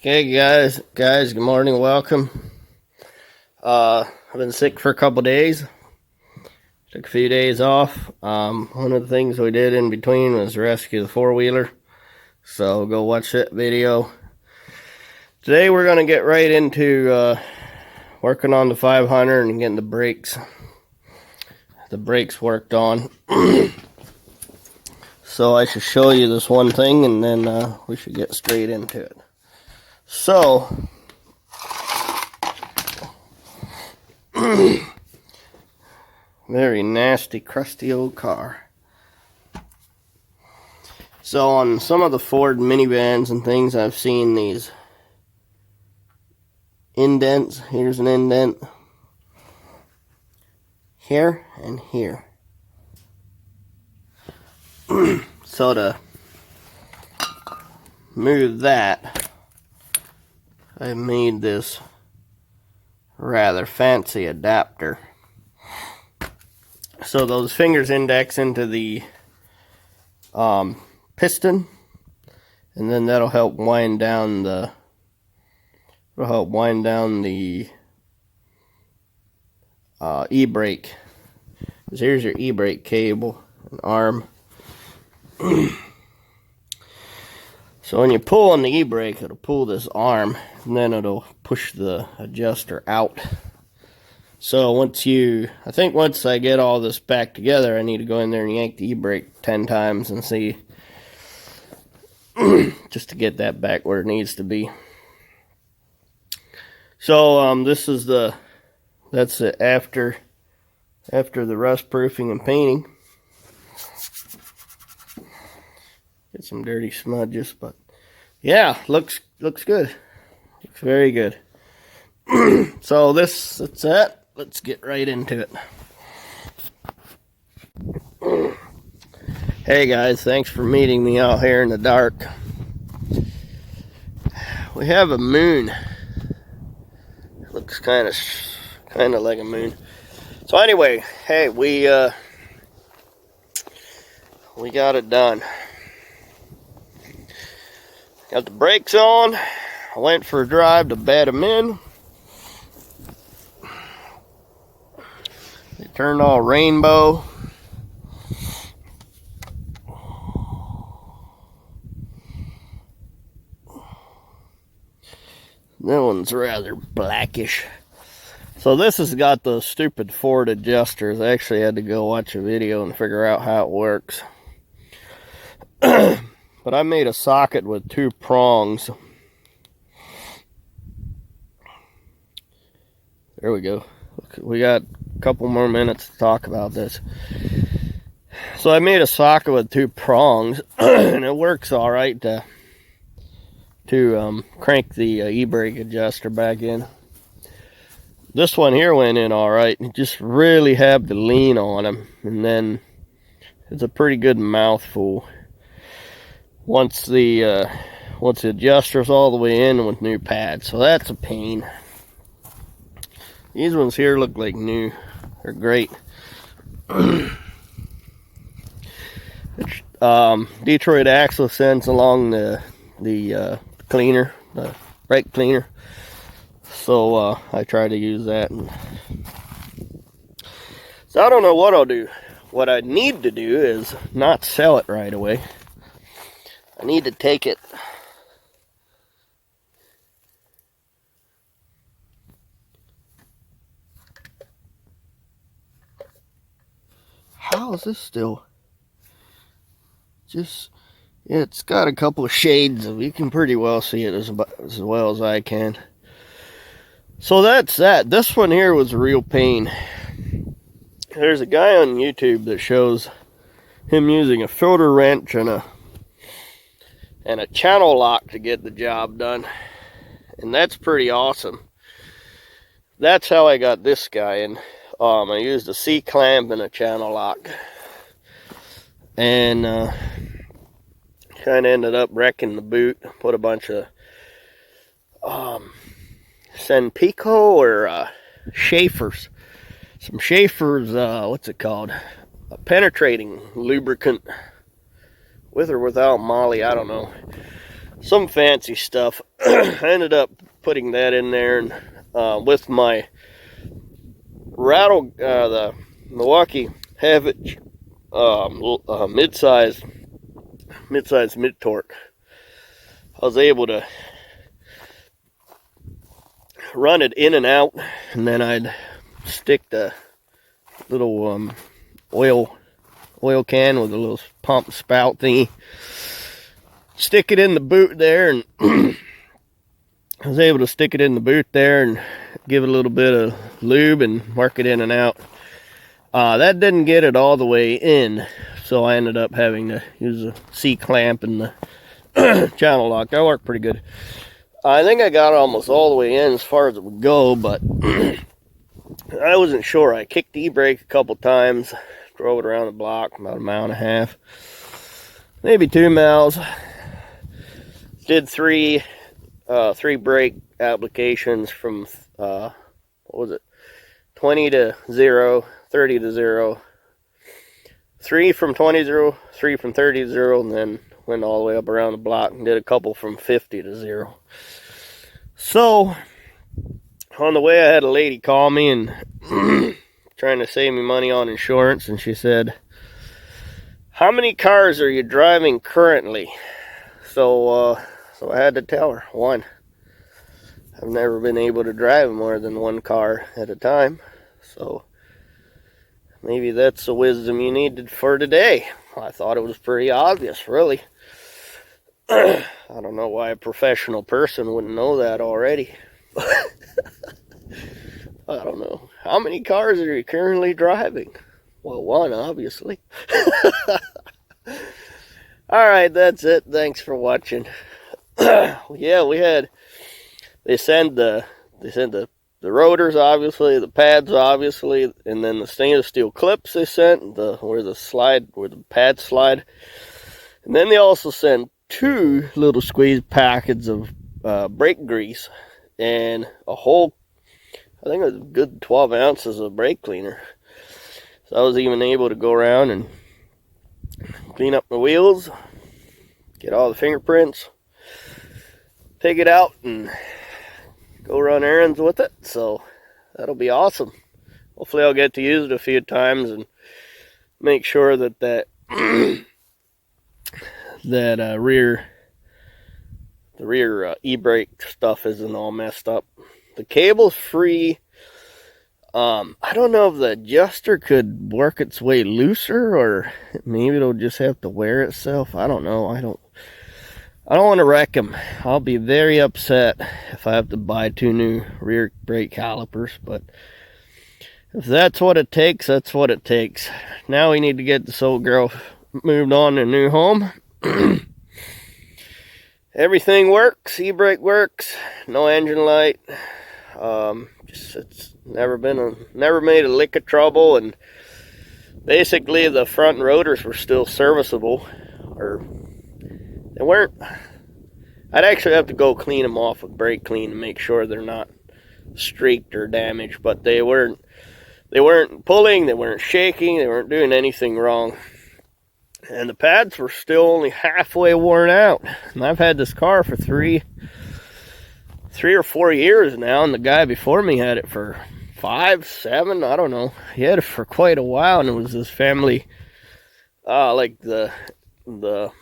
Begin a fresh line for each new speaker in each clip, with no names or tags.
Okay, guys, good morning, welcome. I've been sick for a couple days. Took a few days off. One of the things we did in between was rescue the four-wheeler. So go watch that video. Today we're gonna get right into working on the 500 and getting the brakes worked on. So I should show you this one thing, and then we should get straight into it. So, very nasty, crusty old car. So on some of the Ford minivans and things, I've seen these indents. Here's an indent. Here and here. So to move that, I made this rather fancy adapter. So those fingers index into the piston, and then that'll help wind down the e-brake. So here's your e-brake cable and arm. So when you pull on the e-brake, it'll pull this arm, and then it'll push the adjuster out. So once I get all this back together, I need to go in there and yank the e-brake 10 times and see, just to get that back where it needs to be. So that's it after the rust proofing and painting. Get some dirty smudges, but yeah, looks good. Looks very good. So that's it. Let's get right into it. Hey guys, thanks for meeting me out here in the dark. We have a moon. It looks kind of like a moon. So anyway, hey, we got it done. Got the brakes on. I went for a drive to bed them in. They turned all rainbow. That one's rather blackish. So this has got those stupid Ford adjusters. I actually had to go watch a video and figure out how it works. But I made a socket with 2 prongs. There we go. We got a couple more minutes to talk about this. So I made a socket with 2 prongs, and it works all right to crank the e-brake adjuster back in. This one here went in all right. You just really have to lean on them, and then it's a pretty good mouthful. Once the adjuster's all the way in with new pads, so that's a pain. These ones here look like new. They're great. Detroit Axle sends along the cleaner, the brake cleaner. So I try to use that. So I don't know what I'll do. What I need to do is not sell it right away. I need to take it. How is this still? It's got a couple of shades of, you can pretty well see it as well as I can. So that's that. This one here was a real pain. There's a guy on YouTube that shows him using a filter wrench and a channel lock to get the job done, and that's pretty awesome. That's how I got this guy in. I used a C-clamp and a channel lock, and kind of ended up wrecking the boot. Put a bunch of Senpico or Schaefer's, some Schaefer's, what's it called, a penetrating lubricant, with or without moly, I don't know. some fancy stuff. I ended up putting that in there, and with my the Milwaukee Havage mid-size mid-torque, I was able to run it in and out, and then I'd stick the little oil can with a little pump spout thingy, stick it in the boot there, and I was able to stick it in the boot there and give it a little bit of lube and work it in and out. That didn't get it all the way in, so I ended up having to use a C-clamp and the channel lock. That worked pretty good. I think I got it almost all the way in as far as it would go, but I wasn't sure. I kicked the e-brake a couple times, drove it around the block about 1.5 miles, maybe 2 miles. Did three brake applications from what was it, 20 to 0, 30 to 0, 3 from 20 to 0, 3 from 30 to 0, and then went all the way up around the block and did a couple from 50 to 0. So on the way, I had a lady call me and trying to save me money on insurance, and she said, "How many cars are you driving currently?" So I had to tell her, 1. I've never been able to drive more than 1 car at a time, so maybe that's the wisdom you needed for today. I thought it was pretty obvious, really. I don't know why a professional person wouldn't know that already. I don't know. How many cars are you currently driving? Well, 1, obviously. Alright, that's it. Thanks for watching. Yeah, they sent the rotors, obviously, the pads, obviously, and then the stainless steel clips they sent, where the pads slide. And then they also sent 2 little squeeze packets of brake grease and a whole, I think it was a good 12 ounces of brake cleaner. So I was even able to go around and clean up my wheels, get all the fingerprints, take it out, and go run errands with it. So that'll be awesome. Hopefully I'll get to use it a few times and make sure that rear e-brake stuff isn't all messed up. The cable's free. I don't know if the adjuster could work its way looser, or maybe it'll just have to wear itself. I don't know. I don't want to wreck them. I'll be very upset if I have to buy 2 new rear brake calipers, but if that's what it takes, that's what it takes. Now we need to get this old girl moved on to a new home. Everything works. E-brake works. No engine light. It's never made a lick of trouble, and basically the front rotors were still serviceable, or they weren't. I'd actually have to go clean them off with brake clean to make sure they're not streaked or damaged, but they weren't pulling, they weren't shaking, they weren't doing anything wrong. And the pads were still only halfway worn out. And I've had this car for 3 or 4 years now, and the guy before me had it for 5, 7, I don't know. He had it for quite a while, and it was his family, like the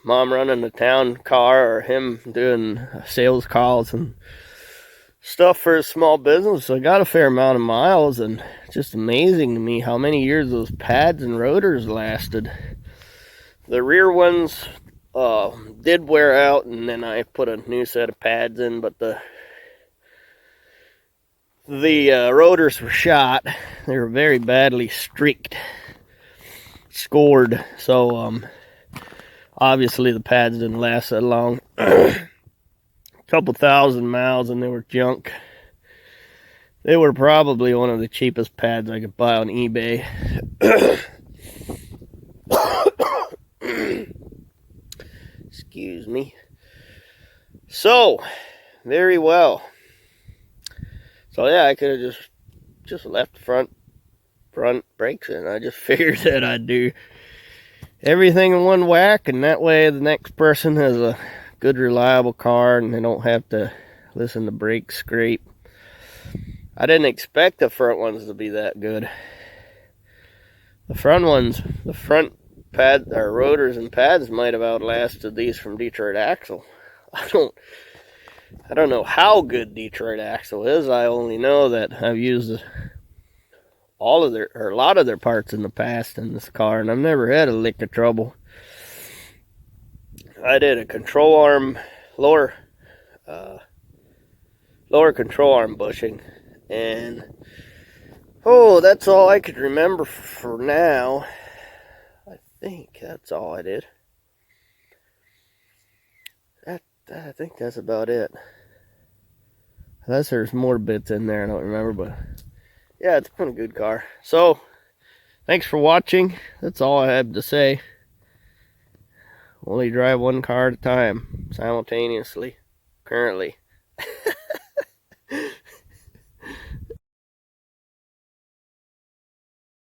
mom running the town car, or him doing sales calls and stuff for his small business. So I got a fair amount of miles, and it's just amazing to me how many years those pads and rotors lasted. The rear ones did wear out, and then I put a new set of pads in, but the rotors were shot. They were very badly scored, so obviously the pads didn't last that long. A couple 1,000 miles and they were junk. They were probably one of the cheapest pads I could buy on eBay. Excuse me. So, very well. So yeah, I could have just left the front brakes in. I just figured that I'd do everything in one whack, and that way the next person has a good reliable car, and I don't have to listen to brakes scrape. I didn't expect the front ones to be that good. The front pad or rotors and pads might have outlasted these from Detroit Axle. I don't know how good Detroit Axle is. I only know that I've used a lot of their parts in the past in this car, and I've never had a lick of trouble. I did a control arm lower control arm bushing, and that's all I could remember for now. I think that's all I did. I think that's about it. Unless there's more bits in there, I don't remember, but yeah, it's been a good car. So, thanks for watching. That's all I have to say. Only drive one car at a time, simultaneously, currently.